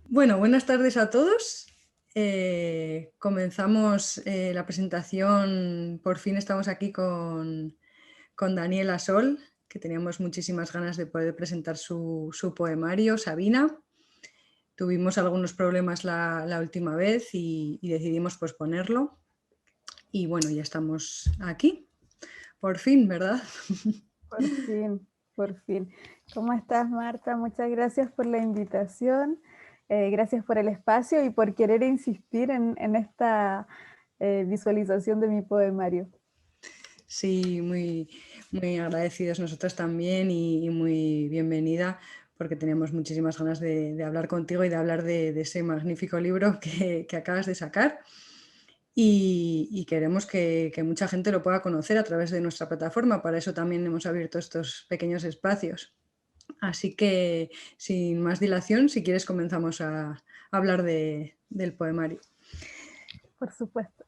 Bueno, buenas tardes a todos. Comenzamos la presentación. Por fin estamos aquí con Daniela Sol, que teníamos muchísimas ganas de poder presentar su poemario, Sabina. Tuvimos algunos problemas la última vez y decidimos posponerlo. Y bueno, ya estamos aquí. Por fin, ¿verdad? Por fin, por fin. ¿Cómo estás, Marta? Muchas gracias por la invitación, gracias por el espacio y por querer insistir en esta visualización de mi poemario. Sí, muy agradecidos nosotros también y muy bienvenida, porque tenemos muchísimas ganas de hablar contigo y de hablar de ese magnífico libro que acabas de sacar. Y queremos que mucha gente lo pueda conocer a través de nuestra plataforma. Para eso también hemos abierto estos pequeños espacios. Así que, sin más dilación, si quieres comenzamos a hablar del poemario. Por supuesto.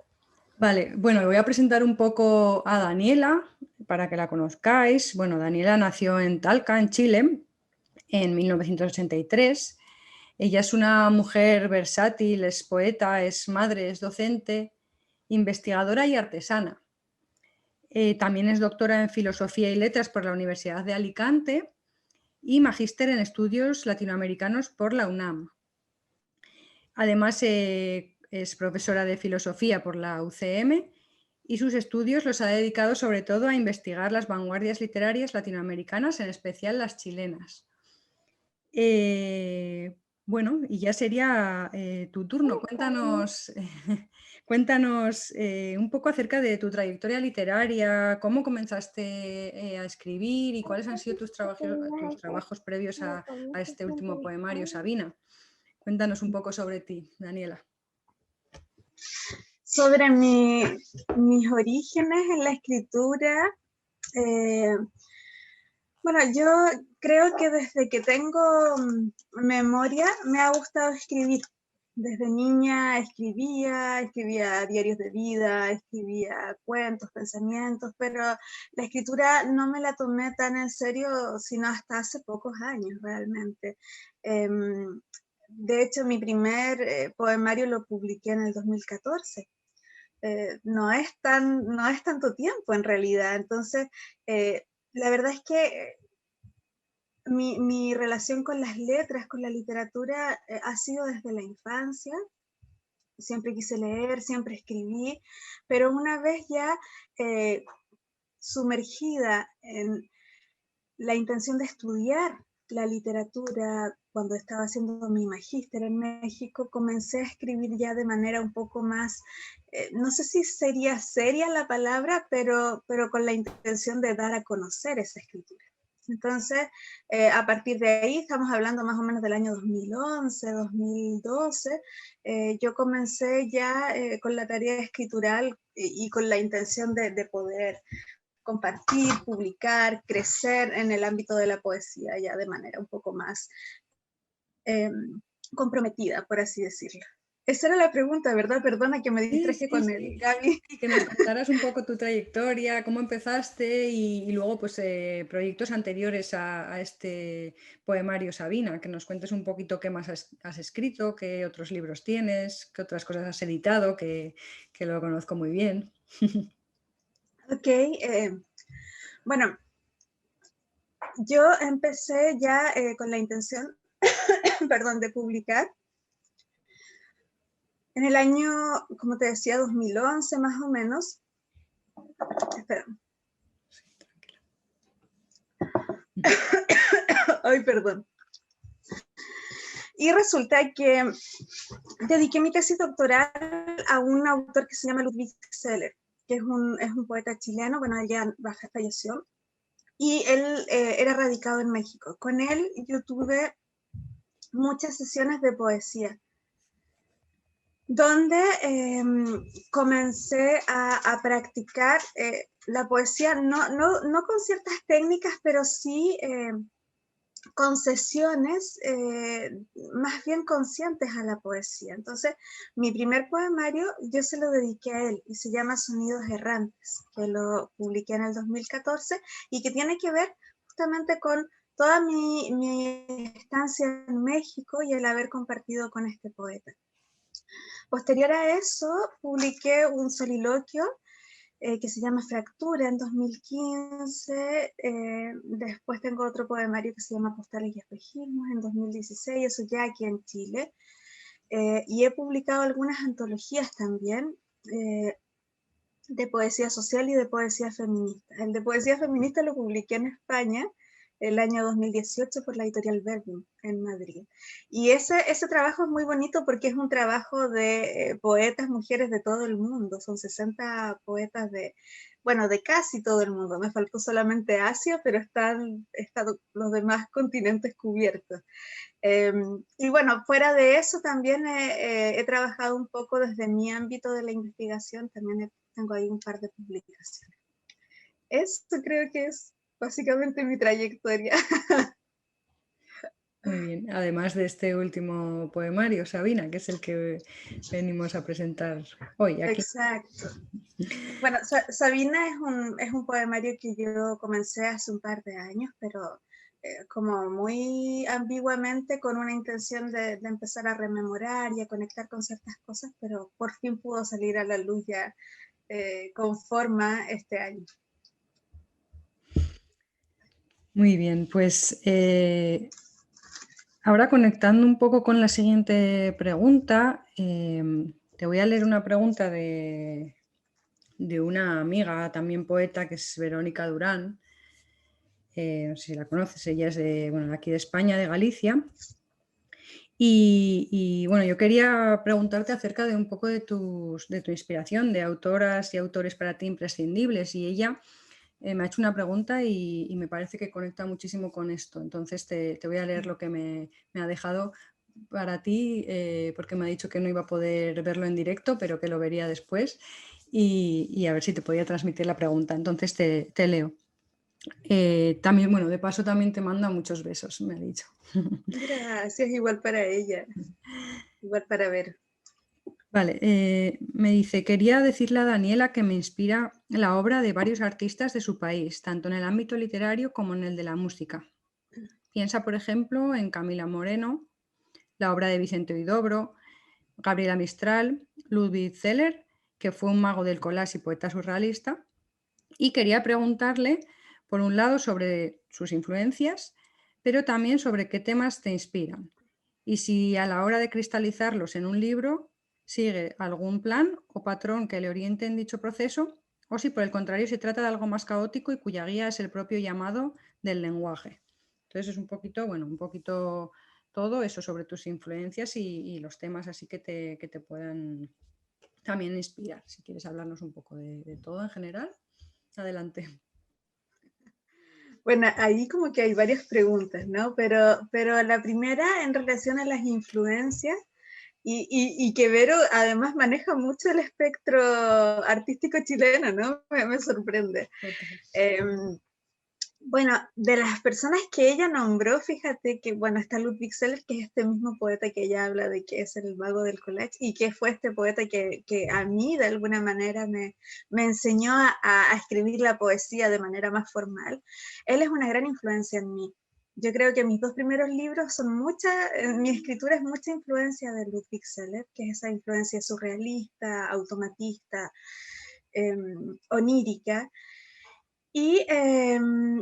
Vale, bueno, voy a presentar un poco a Daniela para que la conozcáis. Bueno, Daniela nació en Talca, en Chile, en 1983. Ella es una mujer versátil, es poeta, es madre, es docente, investigadora y artesana. También es doctora en Filosofía y Letras por la Universidad de Alicante y magíster en Estudios Latinoamericanos por la UNAM. Además, es profesora de Filosofía por la UCM y sus estudios los ha dedicado sobre todo a investigar las vanguardias literarias latinoamericanas, en especial las chilenas. Bueno, y ya sería tu turno. Cuéntanos un poco acerca de tu trayectoria literaria, cómo comenzaste a escribir y cuáles han sido tus trabajos previos a este último poemario, Sabina. Cuéntanos un poco sobre ti, Daniela. Sobre mis orígenes en la escritura, eh, bueno, yo creo que desde que tengo memoria me ha gustado escribir. Desde niña escribía diarios de vida, escribía cuentos, pensamientos, pero la escritura no me la tomé tan en serio sino hasta hace pocos años realmente. De hecho, mi primer poemario lo publiqué en el 2014. No es tanto tiempo en realidad. Entonces, la verdad es que mi relación con las letras, con la literatura, ha sido desde la infancia. Siempre quise leer, siempre escribí, pero una vez ya sumergida en la intención de estudiar la literatura, cuando estaba haciendo mi magíster en México, comencé a escribir ya de manera un poco más, no sé si sería seria la palabra, pero con la intención de dar a conocer esa escritura. Entonces, a partir de ahí, estamos hablando más o menos del año 2011, 2012, yo comencé ya con la tarea escritural y con la intención de poder compartir, publicar, crecer en el ámbito de la poesía ya de manera un poco más comprometida, por así decirlo. Esa era la pregunta, ¿verdad? Perdona que me Sí, distraje sí, con el sí. Gaby. Y que nos contaras un poco tu trayectoria, cómo empezaste y luego pues proyectos anteriores a este poemario, Sabina, que nos cuentes un poquito qué más has escrito, qué otros libros tienes, qué otras cosas has editado, que lo conozco muy bien. Ok, bueno, yo empecé ya con la intención, perdón, de publicar en el año, como te decía, 2011 más o menos. Espera. Sí, tranquila. Ay, perdón. Y resulta que dediqué mi tesis doctoral a un autor que se llama Ludwig Seller, que es un poeta chileno, bueno, él ya falleció, y él era radicado en México. Con él yo tuve muchas sesiones de poesía, donde comencé a practicar la poesía, no con ciertas técnicas, pero sí concesiones más bien conscientes a la poesía. Entonces, mi primer poemario yo se lo dediqué a él y se llama Sonidos Errantes, que lo publiqué en el 2014 y que tiene que ver justamente con toda mi estancia en México y el haber compartido con este poeta. Posterior a eso, publiqué un soliloquio que se llama Fractura en 2015, después tengo otro poemario que se llama Postales y Espejismos en 2016, eso ya aquí en Chile, y he publicado algunas antologías también, de poesía social y de poesía feminista. El de poesía feminista lo publiqué en España el año 2018 por la editorial Verbum en Madrid. Y ese trabajo es muy bonito porque es un trabajo de poetas, mujeres de todo el mundo. Son 60 poetas de casi todo el mundo. Me faltó solamente Asia, pero están los demás continentes cubiertos. Y bueno, fuera de eso también he trabajado un poco desde mi ámbito de la investigación, también tengo ahí un par de publicaciones. Eso creo que es básicamente mi trayectoria. Muy bien. Además de este último poemario, Sabina, que es el que venimos a presentar hoy aquí. Exacto. Bueno, Sabina es un poemario que yo comencé hace un par de años, pero como muy ambiguamente con una intención de empezar a rememorar y a conectar con ciertas cosas, pero por fin pudo salir a la luz ya con forma este año. Muy bien, pues ahora conectando un poco con la siguiente pregunta, te voy a leer una pregunta de una amiga, también poeta, que es Verónica Durán. No sé si la conoces, ella es de aquí de España, de Galicia. Y bueno, yo quería preguntarte acerca de un poco de tu inspiración, de autoras y autores para ti imprescindibles. Y ella me ha hecho una pregunta y me parece que conecta muchísimo con esto. Entonces te voy a leer lo que me ha dejado para ti, porque me ha dicho que no iba a poder verlo en directo, pero que lo vería después. Y a ver si te podía transmitir la pregunta. Entonces te leo. También, bueno, de paso también te manda muchos besos, me ha dicho. Gracias, igual para ella, igual para ver. Vale, me dice, quería decirle a Daniela que me inspira la obra de varios artistas de su país, tanto en el ámbito literario como en el de la música. Piensa, por ejemplo, en Camila Moreno, la obra de Vicente Huidobro, Gabriela Mistral, Ludwig Zeller, que fue un mago del collage y poeta surrealista, y quería preguntarle, por un lado, sobre sus influencias, pero también sobre qué temas te inspiran. Y si a la hora de cristalizarlos en un libro sigue algún plan o patrón que le oriente en dicho proceso, o si por el contrario se trata de algo más caótico y cuya guía es el propio llamado del lenguaje. Entonces es un poquito todo eso sobre tus influencias y los temas así que te puedan también inspirar. Si quieres hablarnos un poco de todo en general, adelante. Bueno, ahí como que hay varias preguntas, ¿no? Pero la primera en relación a las influencias y que Vero además maneja mucho el espectro artístico chileno, ¿no? Me sorprende. Bueno, de las personas que ella nombró, fíjate que, bueno, está Ludwig Seller, que es este mismo poeta que ella habla de que es el mago del collage, y que fue este poeta que a mí, de alguna manera, me enseñó a escribir la poesía de manera más formal. Él es una gran influencia en mí. Yo creo que mis dos primeros libros son mi escritura es mucha influencia de Ludwig Seller, que es esa influencia surrealista, automatista, onírica. Y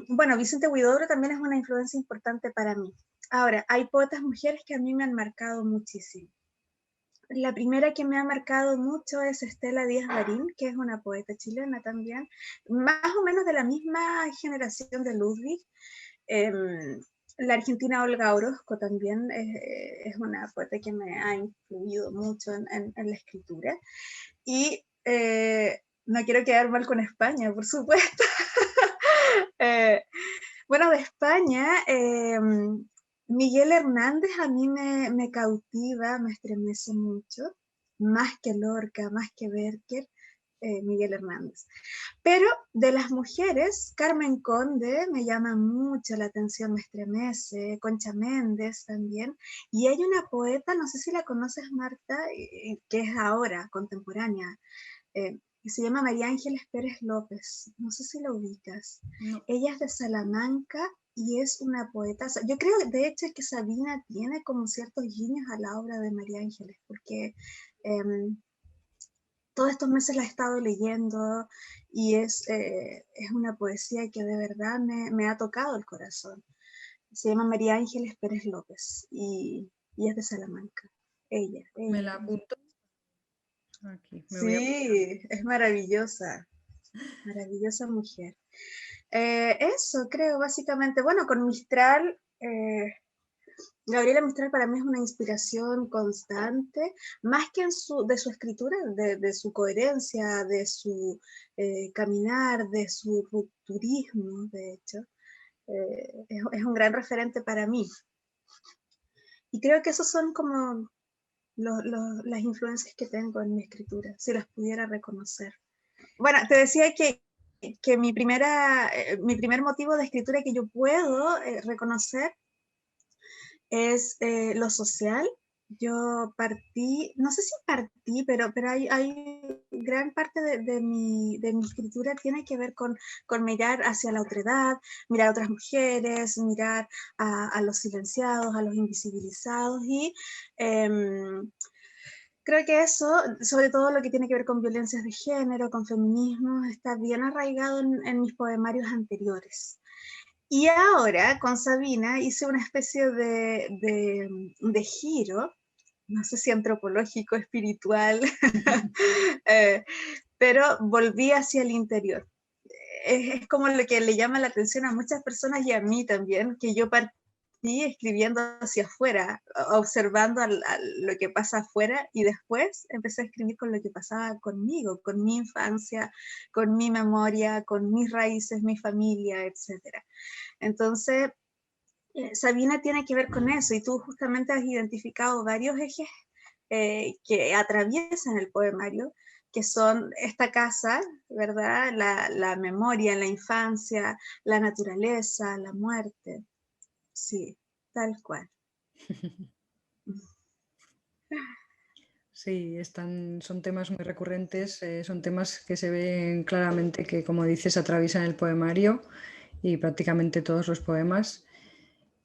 bueno, Vicente Huidobro también es una influencia importante para mí. Ahora, hay poetas mujeres que a mí me han marcado muchísimo. La primera que me ha marcado mucho es Estela Díaz Barín, que es una poeta chilena también, más o menos de la misma generación de Ludwig. La argentina Olga Orozco también es una poeta que me ha influido mucho en la escritura. Y no quiero quedar mal con España, por supuesto. Bueno, de España, Miguel Hernández a mí me cautiva, me estremece mucho, más que Lorca, más que Berker, Miguel Hernández. Pero de las mujeres, Carmen Conde me llama mucho la atención, me estremece, Concha Méndez también, y hay una poeta, no sé si la conoces, Marta, que es ahora, contemporánea, que se llama María Ángeles Pérez López. No sé si la ubicas. No. Ella es de Salamanca y es una poetasa. Yo creo, de hecho, que Sabina tiene como ciertos guiños a la obra de María Ángeles, porque todos estos meses la he estado leyendo y es una poesía que de verdad me ha tocado el corazón. Se llama María Ángeles Pérez López y es de Salamanca. Ella. Me la apunto. Aquí, me voy a... Sí, es maravillosa. Maravillosa mujer. Eso creo básicamente. Bueno, con Mistral, Gabriela Mistral para mí es una inspiración constante, más que de su escritura, de su coherencia, de su caminar, de su rupturismo, de hecho. Es un gran referente para mí. Y creo que esos son como las influencias que tengo en mi escritura, si las pudiera reconocer. Bueno, te decía que mi primer motivo de escritura que yo puedo reconocer es lo social. Yo partí, no sé si partí, pero hay gran parte de mi escritura tiene que ver con mirar hacia la otredad, mirar a otras mujeres, mirar a los silenciados, a los invisibilizados y creo que eso, sobre todo lo que tiene que ver con violencias de género, con feminismo, está bien arraigado en mis poemarios anteriores. Y ahora, con Sabina, hice una especie de giro, no sé si antropológico, espiritual, pero volví hacia el interior. Es como lo que le llama la atención a muchas personas y a mí también, que yo partí escribiendo hacia afuera, observando lo que pasa afuera y después empecé a escribir con lo que pasaba conmigo, con mi infancia, con mi memoria, con mis raíces, mi familia, etc. Entonces, Sabina tiene que ver con eso y tú justamente has identificado varios ejes que atraviesan el poemario, que son esta casa, ¿verdad? La memoria, la infancia, la naturaleza, la muerte. Sí, tal cual. Sí, son temas muy recurrentes, son temas que se ven claramente que, como dices, atraviesan el poemario y prácticamente todos los poemas.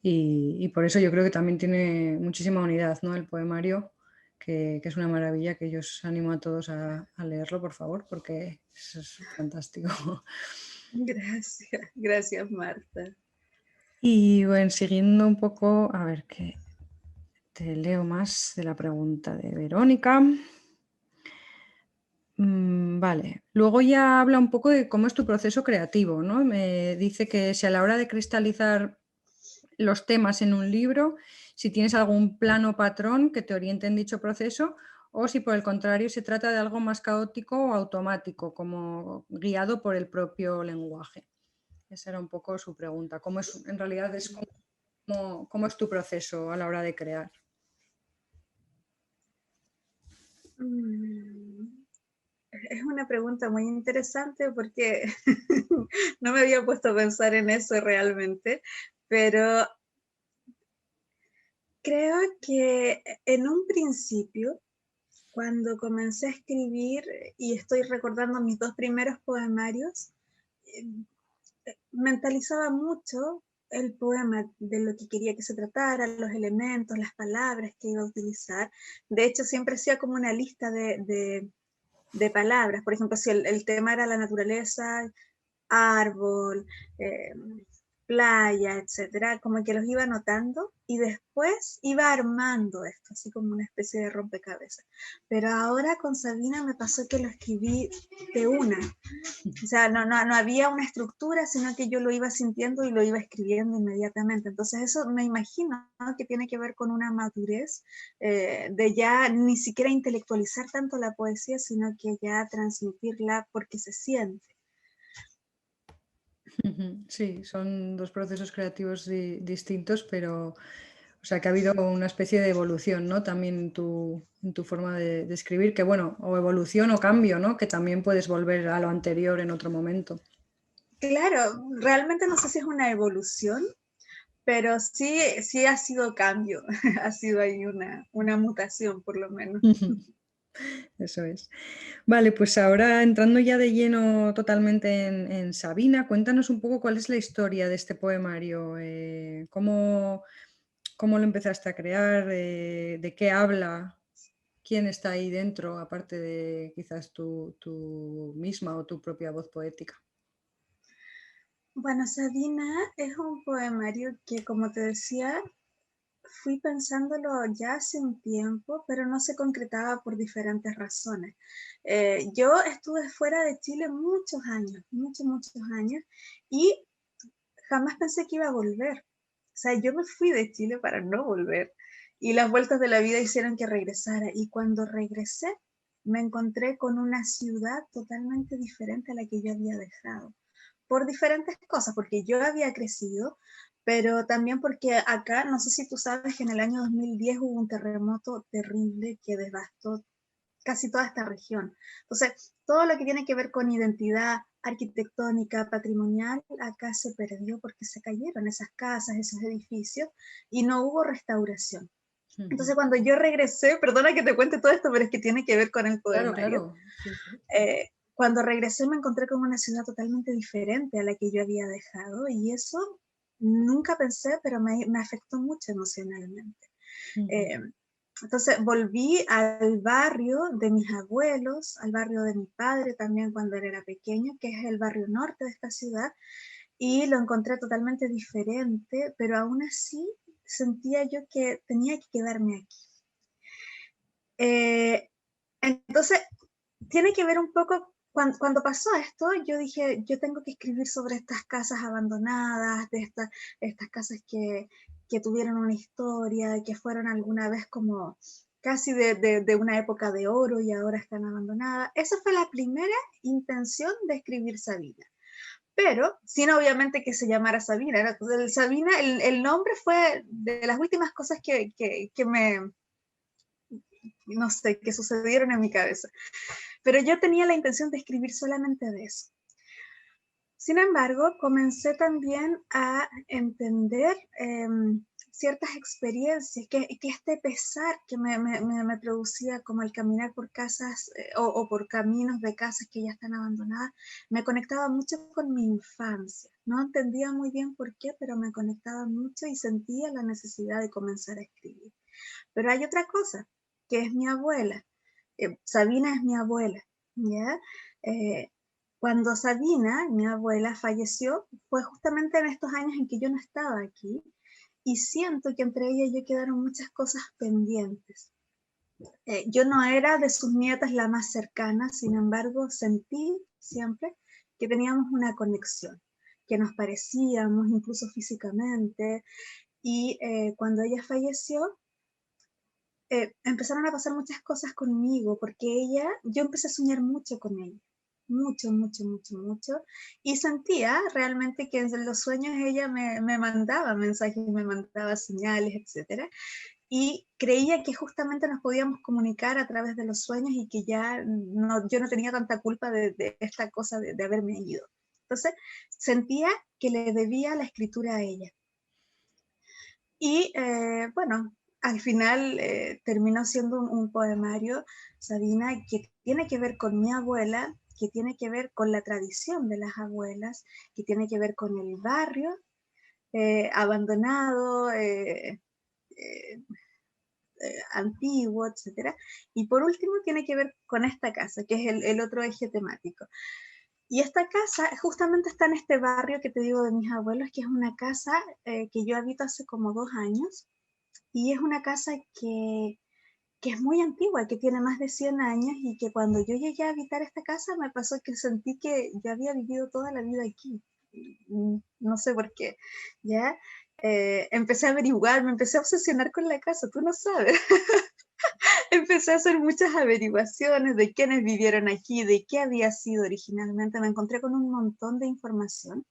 Y por eso yo creo que también tiene muchísima unidad, ¿no? El poemario, que es una maravilla, que yo os animo a todos a leerlo, por favor, porque es fantástico. Gracias Marta. Y bueno, siguiendo un poco, a ver qué te leo más de la pregunta de Verónica. Vale, luego ya habla un poco de cómo es tu proceso creativo, ¿no? Me dice que si a la hora de cristalizar los temas en un libro, si tienes algún plano patrón que te oriente en dicho proceso o si por el contrario se trata de algo más caótico o automático, como guiado por el propio lenguaje. Esa era un poco su pregunta. ¿Cómo es, en realidad es cómo es tu proceso a la hora de crear? Es una pregunta muy interesante porque no me había puesto a pensar en eso realmente, pero creo que en un principio, cuando comencé a escribir y estoy recordando mis dos primeros poemarios, mentalizaba mucho el poema de lo que quería que se tratara, los elementos, las palabras que iba a utilizar. De hecho, siempre hacía como una lista de palabras. Por ejemplo, si el tema era la naturaleza, árbol, playa, etcétera, como que los iba anotando y después iba armando esto, así como una especie de rompecabezas. Pero ahora con Sabina me pasó que lo escribí de una. O sea, no había una estructura, sino que yo lo iba sintiendo y lo iba escribiendo inmediatamente. Entonces eso me imagino, ¿no?, que tiene que ver con una madurez de ya ni siquiera intelectualizar tanto la poesía, sino que ya transmitirla porque se siente. Sí, son dos procesos creativos distintos, pero o sea que ha habido una especie de evolución, ¿no? También en tu forma de escribir, que bueno, o evolución o cambio, ¿no? Que también puedes volver a lo anterior en otro momento. Claro, realmente no sé si es una evolución, pero sí ha sido cambio, ha sido ahí una mutación por lo menos. Eso es. Vale, pues ahora entrando ya de lleno totalmente en Sabina, cuéntanos un poco cuál es la historia de este poemario, cómo lo empezaste a crear, de qué habla, quién está ahí dentro, aparte de quizás tú misma o tu propia voz poética. Bueno, Sabina es un poemario que, como te decía, fui pensándolo ya hace un tiempo, pero no se concretaba por diferentes razones. Yo estuve fuera de Chile muchos años, muchos años, y jamás pensé que iba a volver. O sea, yo me fui de Chile para no volver, y las vueltas de la vida hicieron que regresara. Y cuando regresé, me encontré con una ciudad totalmente diferente a la que yo había dejado por diferentes cosas, porque yo había crecido, pero también porque acá, no sé si tú sabes que en el año 2010 hubo un terremoto terrible que devastó casi toda esta región. Entonces, todo lo que tiene que ver con identidad arquitectónica, patrimonial, acá se perdió porque se cayeron esas casas, esos edificios, y no hubo restauración. Entonces, cuando yo regresé, perdona que te cuente todo esto, pero es que tiene que ver con el Claro, poemario. claro. Sí, sí. Cuando regresé me encontré con una ciudad totalmente diferente a la que yo había dejado, y eso nunca pensé, pero me afectó mucho emocionalmente. Eh, entonces volví al barrio de mis abuelos, al barrio de mi padre también cuando él era pequeño, que es el barrio norte de esta ciudad, y lo encontré totalmente diferente, pero aún así sentía yo que tenía que quedarme aquí. Eh, entonces, tiene que ver un poco, cuando pasó esto, yo dije, yo tengo que escribir sobre estas casas abandonadas, de estas casas que tuvieron una historia, que fueron alguna vez como casi de una época de oro y ahora están abandonadas. Esa fue la primera intención de escribir Sabina. Pero, sin obviamente que se llamara Sabina. Sabina, el nombre fue de las últimas cosas que me, no sé, que sucedieron en mi cabeza. Pero yo tenía la intención de escribir solamente de eso. Sin embargo, comencé también a entender ciertas experiencias, que este pesar que me producía como el caminar por casas o por caminos de casas que ya están abandonadas, me conectaba mucho con mi infancia. No entendía muy bien por qué, pero me conectaba mucho y sentía la necesidad de comenzar a escribir. Pero hay otra cosa, que es mi abuela. Sabina es mi abuela, ¿ya? Eh, Cuando Sabina, mi abuela, falleció, fue justamente en estos años en que yo no estaba aquí, y siento que entre ella y yo quedaron muchas cosas pendientes. Yo no era de sus nietas la más cercana, sin embargo, sentí siempre que teníamos una conexión, que nos parecíamos incluso físicamente, y cuando ella falleció, empezaron a pasar muchas cosas conmigo, porque yo empecé a soñar mucho con ella, mucho, y sentía realmente que en los sueños ella me mandaba mensajes, me mandaba señales, etcétera, y creía que justamente nos podíamos comunicar a través de los sueños y que ya yo no tenía tanta culpa de esta cosa de haberme ido. Entonces, sentía que le debía la escritura a ella. Y bueno, al final terminó siendo un poemario, Sabina, que tiene que ver con mi abuela, que tiene que ver con la tradición de las abuelas, que tiene que ver con el barrio abandonado, antiguo, etcétera. Y por último tiene que ver con esta casa, que es el otro eje temático. Y esta casa justamente está en este barrio que te digo de mis abuelos, que es una casa que yo habito hace como 2 años, y es una casa que es muy antigua, que tiene más de 100 años, y que cuando yo llegué a habitar esta casa me pasó que sentí que yo había vivido toda la vida aquí. No sé por qué, ¿ya? Empecé a averiguar, me empecé a obsesionar con la casa, tú no sabes. Empecé a hacer muchas averiguaciones de quiénes vivieron aquí, de qué había sido originalmente. Me encontré con un montón de información.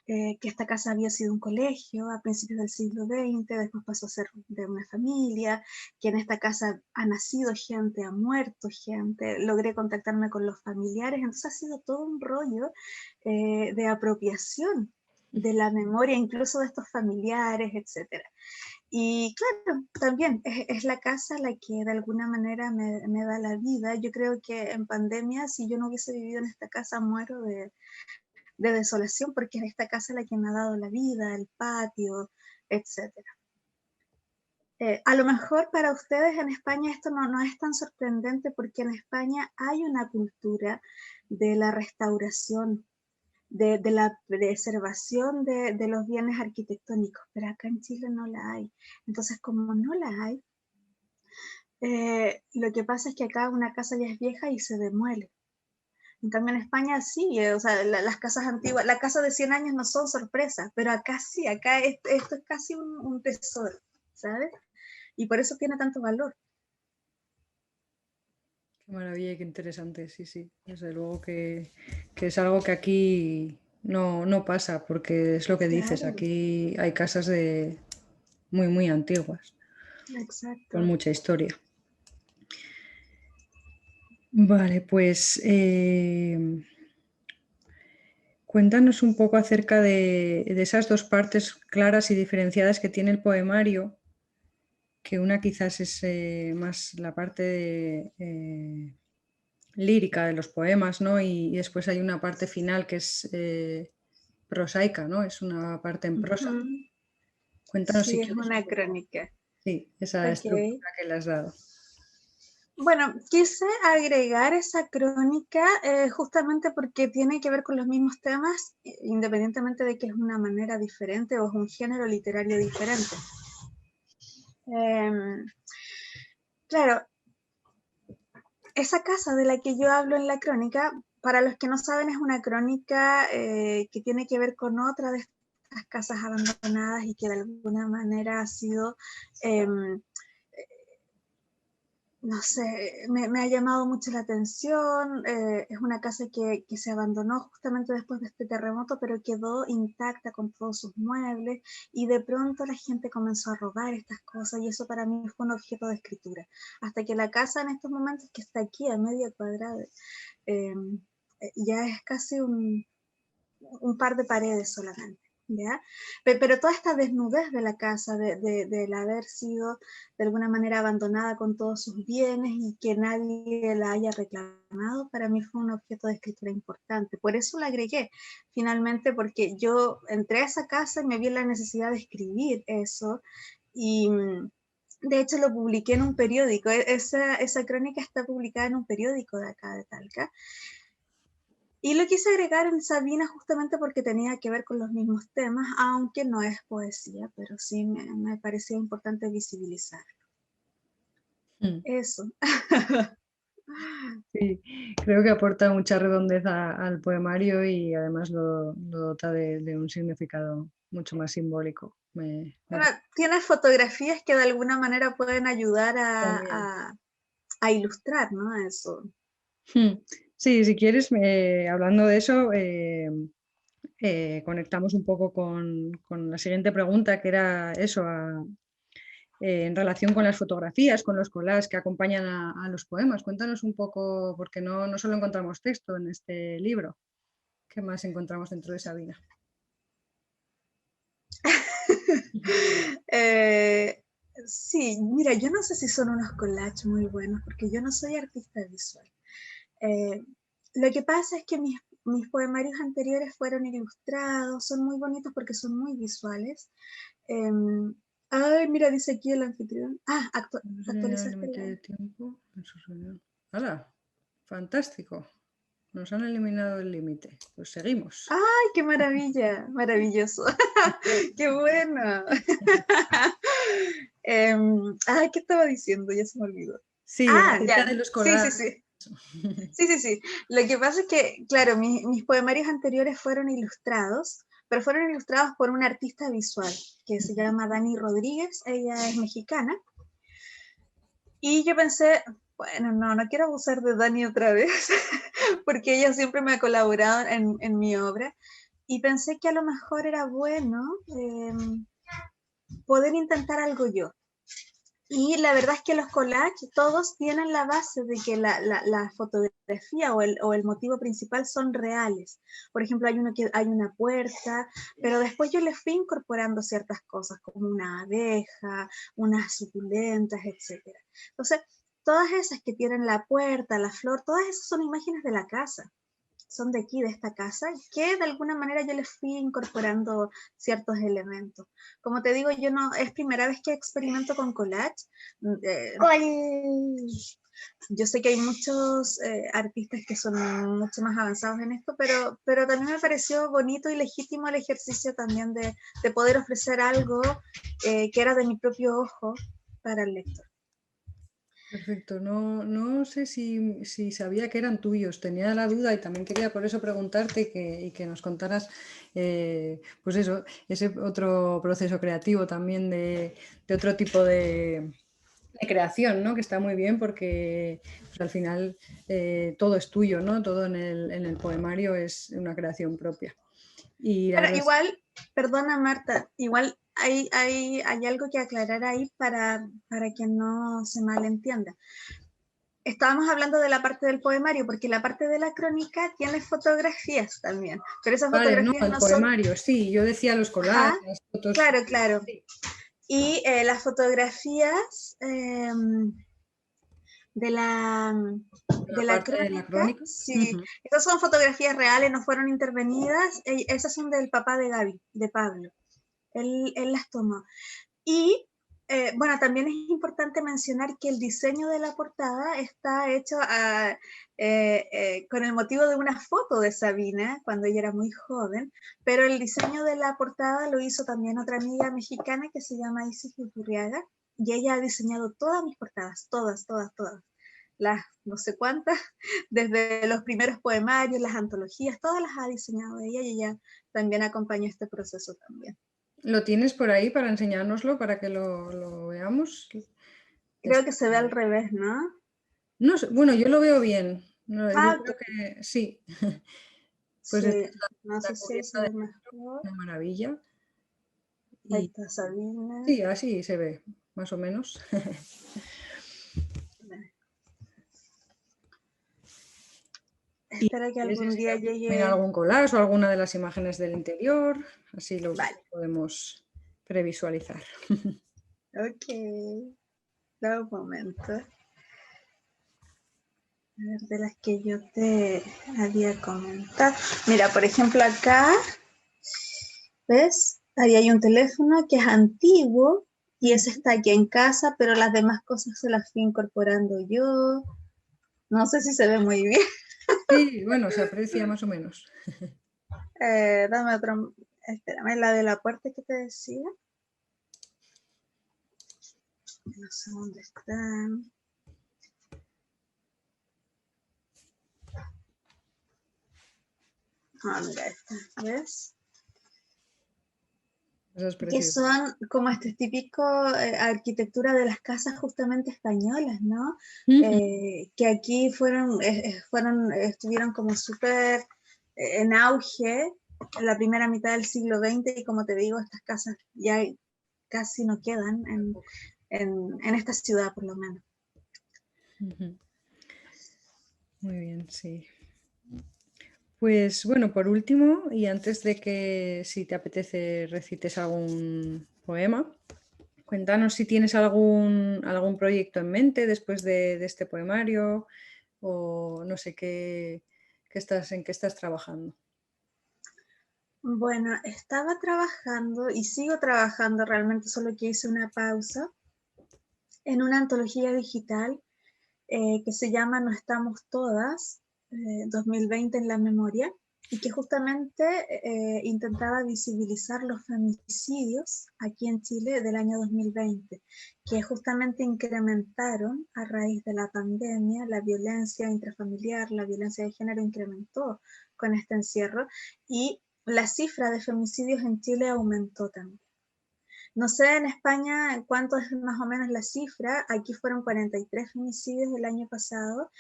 Que esta casa había sido un colegio a principios del siglo XX, después pasó a ser de una familia, que en esta casa ha nacido gente, ha muerto gente, logré contactarme con los familiares, entonces ha sido todo un rollo de apropiación de la memoria, incluso de estos familiares, etc. Y claro, también es la casa la que de alguna manera me da la vida. Yo creo que en pandemia, si yo no hubiese vivido en esta casa, muero de desolación, porque es esta casa la que me ha dado la vida, el patio, etcétera. A lo mejor para ustedes en España esto no es tan sorprendente, porque en España hay una cultura de la restauración, de la preservación de los bienes arquitectónicos, pero acá en Chile no la hay. Entonces, como no la hay, lo que pasa es que acá una casa ya es vieja y se demuele. En cambio en España sí, o sea, las casas antiguas, las casas de 100 años no son sorpresas, pero acá sí, acá esto es casi un tesoro, ¿sabes? Y por eso tiene tanto valor. Qué maravilla, qué interesante, sí, sí. Desde luego que es algo que aquí no pasa, porque es lo que dices, Claro, aquí hay casas de muy, muy antiguas, con exacto. mucha historia. Vale, pues cuéntanos un poco acerca de esas dos partes claras y diferenciadas que tiene el poemario, que una quizás es más la parte lírica de los poemas, ¿no? Y después hay una parte final que es prosaica, ¿no? Es una parte en prosa. Ujú. Cuéntanos si Sí, es quieres un una poco, crónica. sí, esa Ok. estructura que le has dado. Bueno, quise agregar esa crónica justamente porque tiene que ver con los mismos temas, independientemente de que es una manera diferente o es un género literario diferente. Em, claro, esa casa de la que yo hablo en la crónica, para los que no saben, es una crónica que tiene que ver con otra de estas casas abandonadas y que de alguna manera ha sido no sé, me ha llamado mucho la atención. Es una casa que se abandonó justamente después de este terremoto, pero quedó intacta con todos sus muebles, y de pronto la gente comenzó a robar estas cosas, y eso para mí fue un objeto de escritura. Hasta que la casa en estos momentos, que está aquí a media cuadrada, eh, ya es casi un par de paredes solamente. ¿Ya? Pero toda esta desnudez de la casa, del haber sido de alguna manera abandonada con todos sus bienes y que nadie la haya reclamado, para mí fue un objeto de escritura importante. Por eso la agregué finalmente, porque yo entré a esa casa y me vi en la necesidad de escribir eso, y de hecho lo publiqué en un periódico. Esa crónica está publicada en un periódico de acá de Talca. Y lo quise agregar en Sabina justamente porque tenía que ver con los mismos temas, aunque no es poesía, pero sí me parecía importante visibilizar. Mm. Eso. Sí, creo que aporta mucha redondeza al poemario y además lo dota de un significado mucho más simbólico. Bueno, tiene fotografías que de alguna manera pueden ayudar También. a ilustrar, ¿no? Eso. Sí, si quieres, hablando de eso, conectamos un poco con la siguiente pregunta, que era eso, en relación con las fotografías, con los collages que acompañan a los poemas. Cuéntanos un poco, porque no solo encontramos texto en este libro, ¿qué más encontramos dentro de Sabina? eh, sí, mira, yo no sé si son unos collages muy buenos, porque yo no soy artista visual. Eh, lo que pasa es que mis poemarios anteriores fueron ilustrados, son muy bonitos porque son muy visuales. Eh, ay, mira, dice aquí el anfitrión. Ah, Hemos eliminado el actualizaste límite la... de tiempo en su reunión. ¡Hala! Fantástico. Nos han eliminado el límite. Pues seguimos. ¡Ay, qué maravilla! Maravilloso. ¡Qué bueno! Ay, ¿qué estaba diciendo? Ya se me olvidó. Sí, Ah, acerca ya. de los Sí, sí, collages. sí. Sí, sí, sí. Lo que pasa es que, claro, mis poemarios anteriores fueron ilustrados, pero fueron ilustrados por una artista visual que se llama Dani Rodríguez. Ella es mexicana. Y yo pensé, bueno, no quiero abusar de Dani otra vez, porque ella siempre me ha colaborado en mi obra. Y pensé que a lo mejor era bueno poder intentar algo yo. Y la verdad es que los collages todos tienen la base de que la fotografía o el motivo principal son reales. Por ejemplo, hay una puerta, pero después yo le fui incorporando ciertas cosas como una abeja, unas suculentas, etc. Entonces, todas esas que tienen la puerta, la flor, todas esas son imágenes de la casa. Son de aquí, de esta casa, que de alguna manera yo les fui incorporando ciertos elementos. Como te digo, es primera vez que experimento con collage. Yo sé que hay muchos artistas que son mucho más avanzados en esto, pero también me pareció bonito y legítimo el ejercicio también de poder ofrecer algo que era de mi propio ojo para el lector. Perfecto, no sé si sabía que eran tuyos, tenía la duda y también quería por eso preguntarte y que nos contaras, pues eso, ese otro proceso creativo también de otro tipo de creación, ¿no? Que está muy bien porque pues, al final todo es tuyo, ¿no? Todo en el poemario es una creación propia. Y la Pero verdad igual, perdona Marta, igual hay algo que aclarar ahí para que no se malentienda. Estábamos hablando de la parte del poemario, porque la parte de la crónica tiene fotografías también, pero esas vale, no, fotografías el no son... poemario, sí, yo decía los Ajá, collages, las fotos. claro, claro. Y las fotografías de La parte de la crónica, crónica. sí, esas son fotografías reales, no fueron intervenidas, esas son del papá de Gaby, de Pablo. Él las tomó. Y bueno, también es importante mencionar que el diseño de la portada está hecho con el motivo de una foto de Sabina cuando ella era muy joven, pero el diseño de la portada lo hizo también otra amiga mexicana que se llama Isis Iturriaga, y ella ha diseñado todas mis portadas, todas, todas, todas. Las no sé cuántas, desde los primeros poemarios, las antologías, todas las ha diseñado ella y ella también acompañó este proceso también. ¿Lo tienes por ahí para enseñárnoslo, para que lo veamos? Creo que se ve al revés, ¿no? No sé, bueno, yo lo veo bien. No, yo Ah, creo que sí. Pues esta sí, es no la sé si ahí se cubierta de ve mejor. una maravilla. Ahí Y está Sabina. sí, así se ve, más o menos. Y Espera que quieres algún día enseñar también llegue. algún collage o alguna de las imágenes del interior, así lo Vale, podemos previsualizar. ok. Da un momento. A ver, de las que yo te había comentado. Mira, por ejemplo, acá, ¿ves? Ahí hay un teléfono que es antiguo y ese está aquí en casa, pero las demás cosas se las fui incorporando yo. No sé si se ve muy bien. Sí, bueno, se aprecia más o menos. Dame otro. Espérame, la de la puerta que te decía. No sé dónde están. Ah, mira esta, ¿ves? Eso es Que precioso. son como este típico arquitectura de las casas justamente españolas, ¿no? Que aquí estuvieron como súper en auge en la primera mitad del siglo XX y como te digo, estas casas ya casi no quedan en esta ciudad por lo menos. Muy bien, sí. Pues bueno, por último, y antes de que si te apetece recites algún poema, cuéntanos si tienes algún proyecto en mente después de este poemario o no sé en qué estás trabajando. Bueno, estaba trabajando y sigo trabajando, realmente solo que hice una pausa en una antología digital que se llama No estamos todas, 2020 en la memoria, y que justamente intentaba visibilizar los femicidios aquí en Chile del año 2020, que justamente incrementaron a raíz de la pandemia, la violencia intrafamiliar, la violencia de género incrementó con este encierro y la cifra de femicidios en Chile aumentó también. No sé en España cuánto es más o menos la cifra, aquí fueron 43 femicidios el año pasado,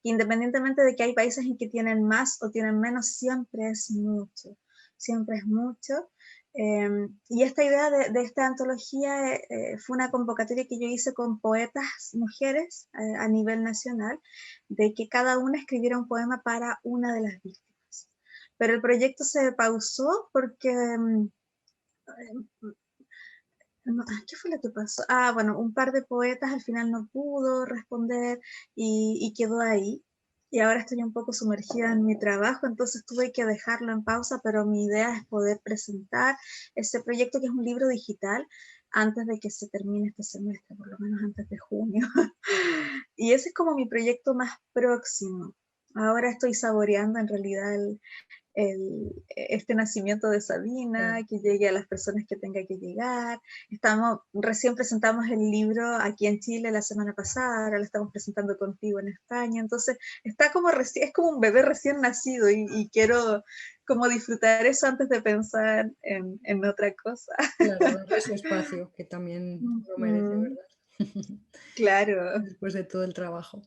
independientemente de que hay países en que tienen más o tienen menos, siempre es mucho, siempre es mucho. Y esta idea de esta antología fue una convocatoria que yo hice con poetas mujeres a nivel nacional, de que cada una escribiera un poema para una de las víctimas. Pero el proyecto se pausó porque ¿qué fue lo que pasó? Bueno, un par de poetas al final no pudo responder y quedó ahí. Y ahora estoy un poco sumergida en mi trabajo, entonces tuve que dejarlo en pausa, pero mi idea es poder presentar ese proyecto, que es un libro digital, antes de que se termine este semestre, por lo menos antes de junio. Y ese es como mi proyecto más próximo. Ahora estoy saboreando en realidad este nacimiento de Sabina, que llegue a las personas que tenga que llegar. Recién presentamos el libro aquí en Chile la semana pasada, ahora lo estamos presentando contigo en España, entonces está como es como un bebé recién nacido y quiero como disfrutar eso antes de pensar en otra cosa. Claro, darle su espacio, que también lo merece, ¿verdad? Claro. Después de todo el trabajo.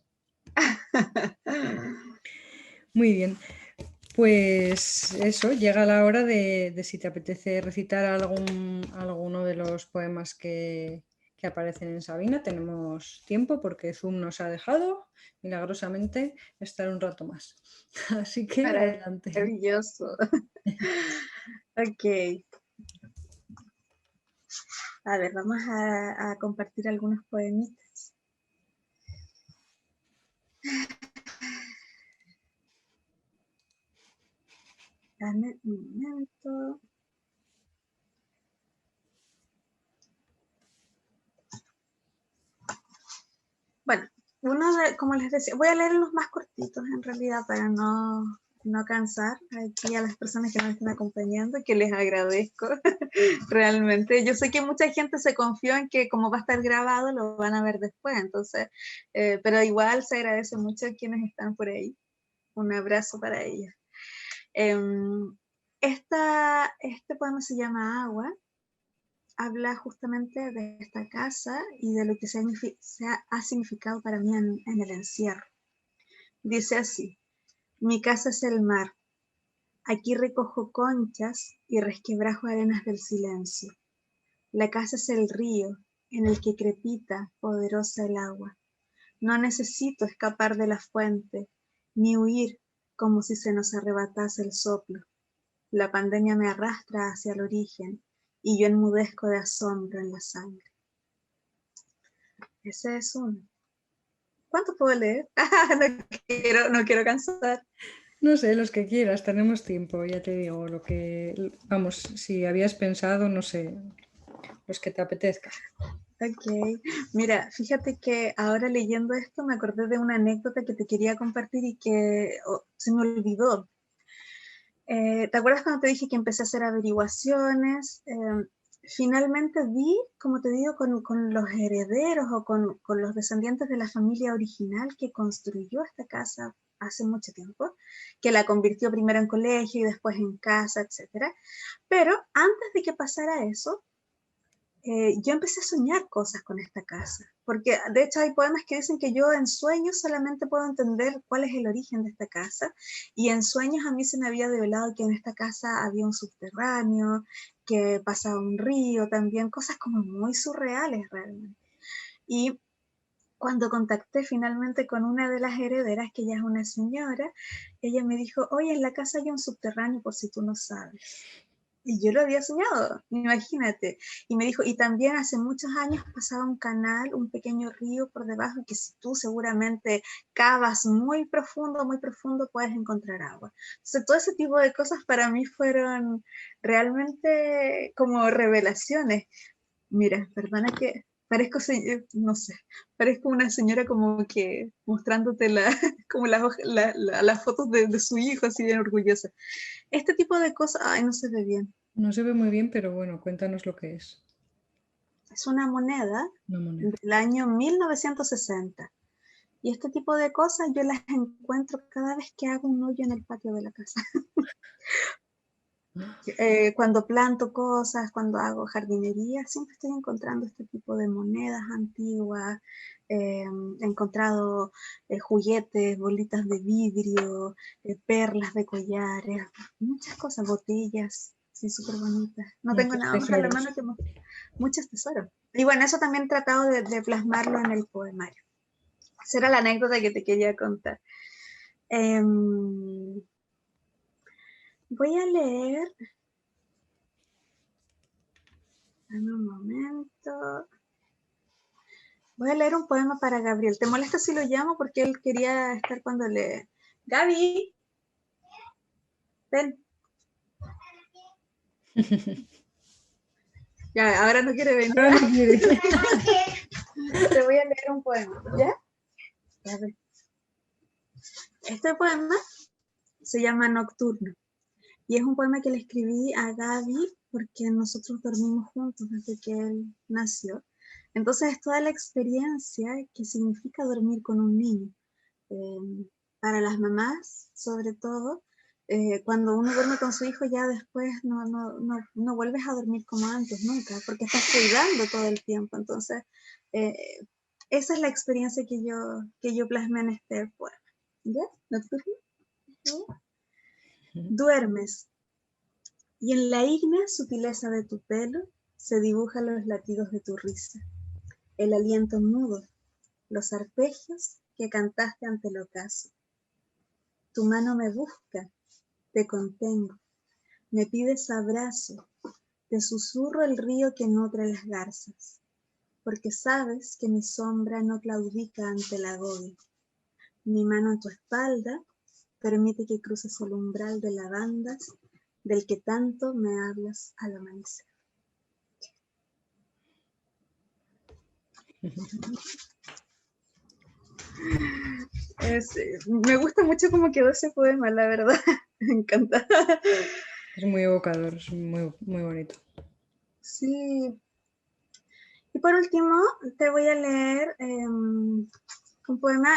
Muy bien. Pues eso, llega la hora de si te apetece recitar alguno de los poemas que aparecen en Sabina. Tenemos tiempo porque Zoom nos ha dejado milagrosamente estar un rato más. Así que adelante. Maravilloso. Ok. A ver, vamos a compartir algunos poemitas. Dame un momento. Bueno, como les decía, voy a leer los más cortitos en realidad para no cansar aquí a las personas que nos están acompañando, que les agradezco realmente. Yo sé que mucha gente se confió en que como va a estar grabado lo van a ver después, entonces, pero igual se agradece mucho a quienes están por ahí. Un abrazo para ellos. Este poema se llama Agua. Habla justamente de esta casa y de lo que ha significado para mí en el encierro. Dice así: mi casa es el mar, aquí recojo conchas y resquebrajo arenas del silencio. La casa es el río, en el que crepita poderosa el agua. No necesito escapar de la fuente, ni huir como si se nos arrebatase el soplo. La pandemia me arrastra hacia el origen, y yo enmudezco de asombro en la sangre. Ese es uno. ¿Cuánto puedo leer? No quiero cansar. No sé, los que quieras, tenemos tiempo, ya te digo, vamos, si habías pensado, no sé, los que te apetezca. Ok, mira, fíjate que ahora leyendo esto me acordé de una anécdota que te quería compartir y que se me olvidó. ¿Te acuerdas cuando te dije que empecé a hacer averiguaciones? Finalmente vi, como te digo, con los herederos o con los descendientes de la familia original que construyó esta casa hace mucho tiempo, que la convirtió primero en colegio y después en casa, etc. Pero antes de que pasara eso, yo empecé a soñar cosas con esta casa, porque de hecho hay poemas que dicen que yo en sueños solamente puedo entender cuál es el origen de esta casa, y en sueños a mí se me había develado que en esta casa había un subterráneo, que pasaba un río también, cosas como muy surreales realmente. Y cuando contacté finalmente con una de las herederas, que ella es una señora, ella me dijo: oye, en la casa hay un subterráneo por si tú no sabes. Y yo lo había soñado, imagínate. Y me dijo, y también hace muchos años pasaba un canal, un pequeño río por debajo, que si tú seguramente cavas muy profundo, puedes encontrar agua. Entonces, todo ese tipo de cosas para mí fueron realmente como revelaciones. Mira, perdona que parezco, no sé, parezco una señora como que mostrándote como las fotos de su hijo, así bien orgullosa. Este tipo de cosas, ay, no se ve bien. No se ve muy bien, pero bueno, cuéntanos lo que es. Es una moneda Una moneda. del año 1960. Y este tipo de cosas yo las encuentro cada vez que hago un hoyo en el patio de la casa. Cuando planto cosas, cuando hago jardinería, siempre estoy encontrando este tipo de monedas antiguas. He encontrado juguetes, bolitas de vidrio, perlas de collares, muchas cosas, botellas. sí, súper bonita. No Muchos tengo nada más a la mano que muchos tesoros. Y bueno, eso también he tratado de plasmarlo en el poemario. Esa era la anécdota que te quería contar. Voy a leer, en un momento, voy a leer un poema para Gabriel. ¿Te molesta si lo llamo? Porque él quería estar cuando lee. Gaby, ven. Ya, ahora no quiere venir. Ahora no quiere. Te voy a leer un poema, ¿ya? A ver. Este poema se llama Nocturno. Y es un poema que le escribí a Gaby porque nosotros dormimos juntos desde que él nació. Entonces es toda la experiencia que significa dormir con un niño. Para las mamás, sobre todo, cuando uno duerme con su hijo ya después no vuelves a dormir como antes, nunca, porque estás cuidando todo el tiempo. Entonces, esa es la experiencia que yo plasmé en este poema. ¿Ya? ¿Nocturno? Duermes, y en la ígnea sutileza de tu pelo se dibujan los latidos de tu risa, el aliento mudo, los arpegios que cantaste ante el ocaso. Tu mano me busca, te contengo, me pides abrazo, te susurro el río que nutre las garzas, porque sabes que mi sombra no claudica ante el agobio. Mi mano en tu espalda permite que cruces el umbral de lavandas del que tanto me hablas al amanecer. Me gusta mucho cómo quedó ese poema, la verdad. Me encanta. Es muy evocador, es muy, muy bonito. Sí. Y por último, te voy a leer un poema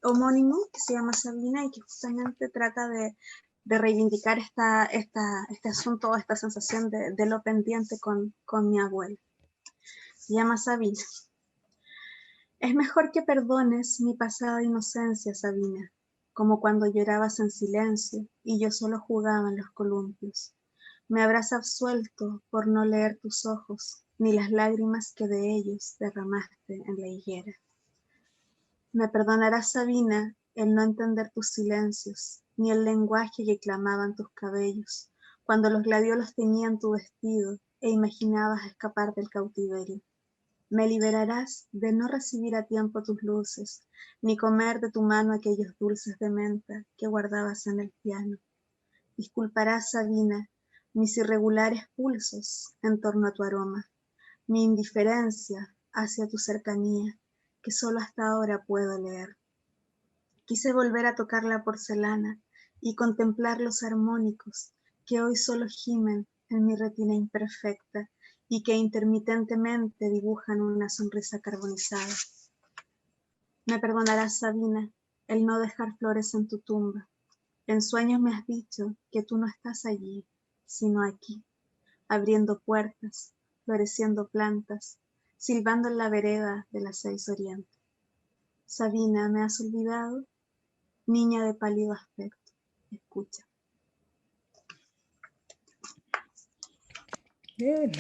homónimo que se llama Sabina y que justamente trata de reivindicar este asunto, esta sensación de lo pendiente con mi abuela. Se llama Sabina. Es mejor que perdones mi pasada inocencia, Sabina, como cuando llorabas en silencio y yo solo jugaba en los columpios. Me habrás absuelto por no leer tus ojos, ni las lágrimas que de ellos derramaste en la higuera. Me perdonarás, Sabina, el no entender tus silencios, ni el lenguaje que clamaban tus cabellos, cuando los gladiolos teñían tu vestido e imaginabas escapar del cautiverio. Me liberarás de no recibir a tiempo tus luces, ni comer de tu mano aquellos dulces de menta que guardabas en el piano. Disculparás, Sabina, mis irregulares pulsos en torno a tu aroma, mi indiferencia hacia tu cercanía, que solo hasta ahora puedo leer. Quise volver a tocar la porcelana y contemplar los armónicos que hoy solo gimen en mi retina imperfecta y que intermitentemente dibujan una sonrisa carbonizada. Me perdonarás, Sabina, el no dejar flores en tu tumba. En sueños me has dicho que tú no estás allí, sino aquí, abriendo puertas, floreciendo plantas, silbando en la vereda de las 6 Oriente. Sabina, ¿me has olvidado? Niña de pálido aspecto, escucha. Bien.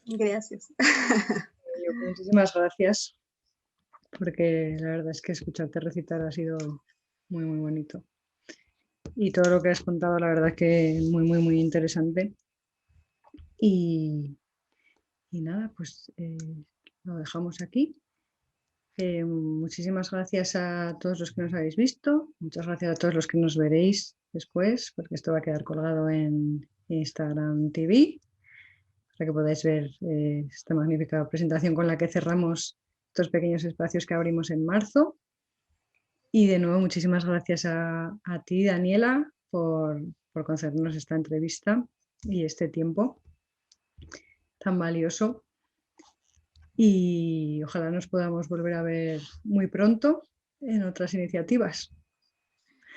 Gracias. Muchísimas gracias, porque la verdad es que escucharte recitar ha sido muy, muy bonito. Y todo lo que has contado, la verdad que muy, muy, muy interesante. Y nada, pues lo dejamos aquí. Muchísimas gracias a todos los que nos habéis visto. Muchas gracias a todos los que nos veréis después, porque esto va a quedar colgado en Instagram TV, para que podáis ver esta magnífica presentación con la que cerramos estos pequeños espacios que abrimos en marzo. Y de nuevo, muchísimas gracias a ti, Daniela, por concedernos esta entrevista y este tiempo tan valioso. Y ojalá nos podamos volver a ver muy pronto en otras iniciativas.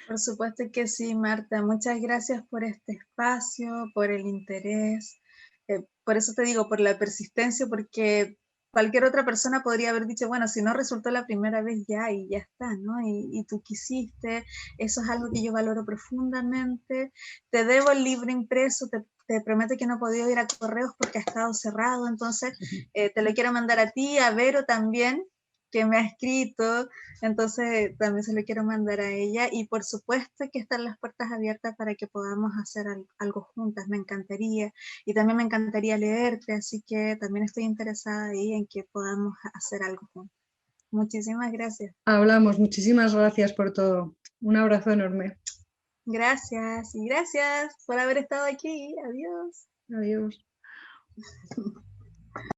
Por supuesto que sí, Marta. Muchas gracias por este espacio, por el interés. Por eso te digo, por la persistencia, porque cualquier otra persona podría haber dicho, bueno, si no resultó la primera vez ya y ya está, ¿no? Y tú quisiste, eso es algo que yo valoro profundamente. Te debo el libro impreso, te prometo que no he podido ir a correos porque ha estado cerrado, entonces te lo quiero mandar a ti, a Vero también, que me ha escrito, entonces también se lo quiero mandar a ella, y por supuesto que están las puertas abiertas para que podamos hacer algo juntas, me encantaría, y también me encantaría leerte, así que también estoy interesada ahí en que podamos hacer algo juntas. Muchísimas gracias. Hablamos, muchísimas gracias por todo. Un abrazo enorme. Gracias, y gracias por haber estado aquí. Adiós. Adiós.